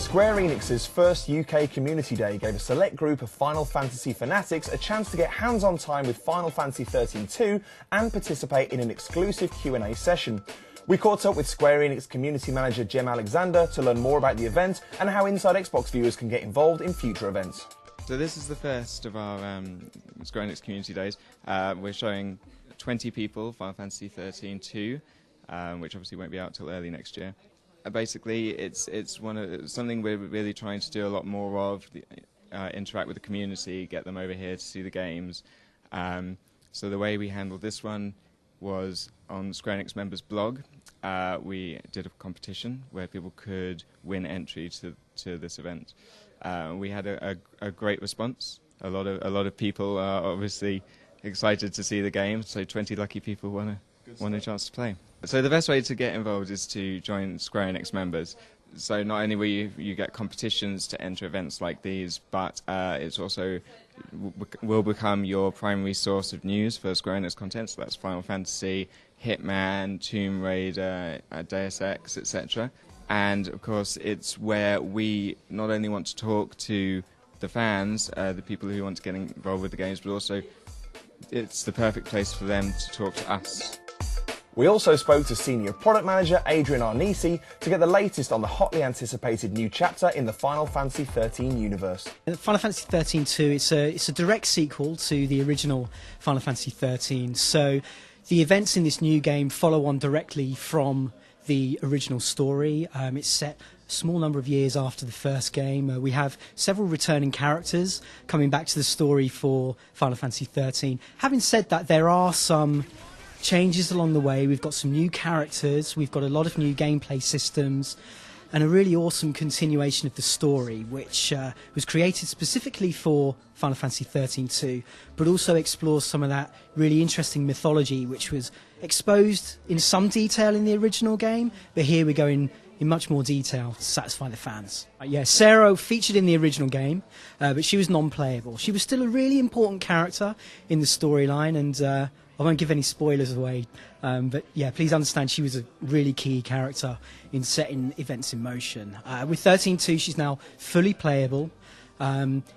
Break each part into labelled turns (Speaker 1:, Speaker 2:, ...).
Speaker 1: Square Enix's first UK Community Day gave a select group of Final Fantasy fanatics a chance to get hands-on time with Final Fantasy XIII-2 and participate in an exclusive Q&A session. We caught up with Square Enix Community Manager Jem Alexander to learn more about the event and how Inside Xbox viewers can get involved in future events.
Speaker 2: So this is the first of our Square Enix Community Days. We're showing 20 people Final Fantasy XIII-2, which obviously won't be out till early next year. Basically, it's something we're really trying to do a lot more of, interact with the community, get them over here to see the games. So the way we handled this one was on Square Enix members' blog. We did a competition where people could win entry to this event. We had a great response. A lot of people are obviously excited to see the game. So 20 lucky people won a chance to play. So the best way to get involved is to join Square Enix members. So not only will you get competitions to enter events like these, but it's also will become your primary source of news for Square Enix content. So that's Final Fantasy, Hitman, Tomb Raider, Deus Ex, etc. And of course, it's where we not only want to talk to the fans, the people who want to get involved with the games, but also it's the perfect place for them to talk to us.
Speaker 1: We also spoke to Senior Product Manager Adrian Arnisi to get the latest on the hotly anticipated new chapter in the Final Fantasy XIII universe.
Speaker 3: Final Fantasy XIII-2, it's a direct sequel to the original Final Fantasy XIII, so the events in this new game follow on directly from the original story. It's set a small number of years after the first game. We have several returning characters coming back to the story for Final Fantasy XIII. Having said that, there are some changes along the way. We've got some new characters, we've got a lot of new gameplay systems, and a really awesome continuation of the story, which was created specifically for Final Fantasy XIII-2, but also explores some of that really interesting mythology which was exposed in some detail in the original game, but here we're going in much more detail to satisfy the fans. Yeah, Sarah featured in the original game, but she was non-playable. She was still a really important character in the storyline, and I won't give any spoilers away, but yeah, please understand she was a really key character in setting events in motion. With XIII-2, she's now fully playable.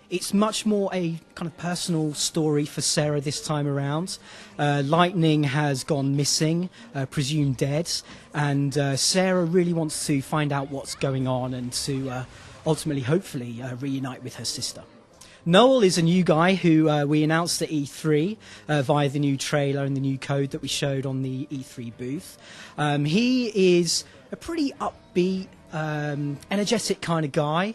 Speaker 3: It's much more a kind of personal story for Sarah this time around. Lightning has gone missing, presumed dead, and Sarah really wants to find out what's going on and to ultimately, hopefully, reunite with her sister. Noel is a new guy who we announced at E3 via the new trailer and the new code that we showed on the E3 booth. He is a pretty upbeat, energetic kind of guy.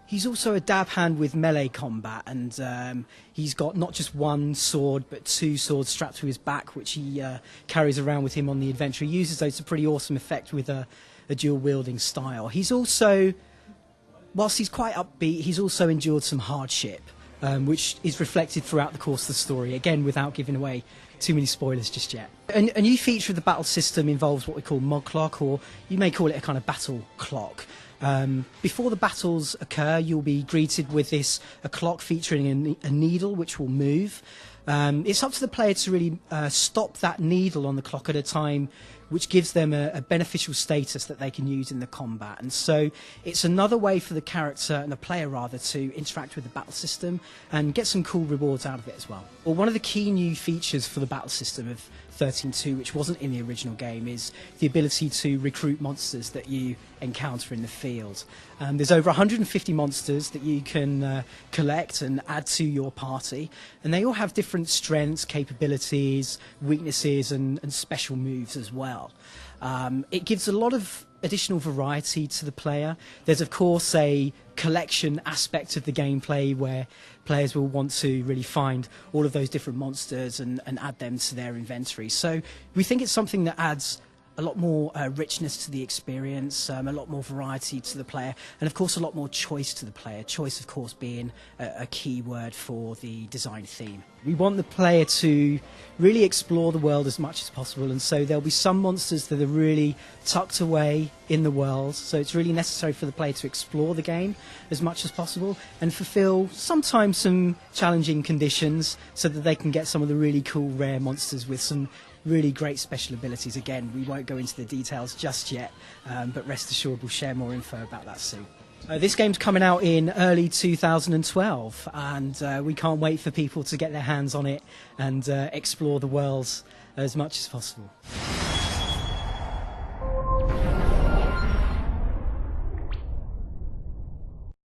Speaker 3: He's also a dab hand with melee combat, and he's got not just one sword but two swords strapped to his back, which he carries around with him on the adventure. He uses those to pretty awesome effect with a dual wielding style. He's also, whilst he's quite upbeat, he's also endured some hardship, which is reflected throughout the course of the story, again without giving away too many spoilers just yet. A new feature of the battle system involves what we call mod clock, or you may call it a kind of battle clock. Before the battles occur, you'll be greeted with a clock featuring a needle which will move. It's up to the player to really stop that needle on the clock at a time, which gives them a beneficial status that they can use in the combat. And so it's another way for the character, and the player rather, to interact with the battle system and get some cool rewards out of it as well. Well, one of the key new features for the battle system of XIII-2, which wasn't in the original game, is the ability to recruit monsters that you encounter in the field. There's over 150 monsters that you can collect and add to your party, and they all have different strengths, capabilities, weaknesses, and special moves as well. It gives a lot of additional variety to the player. There's of course a collection aspect of the gameplay where players will want to really find all of those different monsters and add them to their inventory. So we think it's something that adds a lot more richness to the experience, a lot more variety to the player, and of course a lot more choice to the player. Choice, of course, being a key word for the design theme. We want the player to really explore the world as much as possible, and so there'll be some monsters that are really tucked away in the world, so it's really necessary for the player to explore the game as much as possible and fulfill sometimes some challenging conditions so that they can get some of the really cool rare monsters with some really great special abilities. Again, we won't go into the details just yet, but rest assured we'll share more info about that soon. This game's coming out in early 2012, and we can't wait for people to get their hands on it and explore the worlds as much as possible.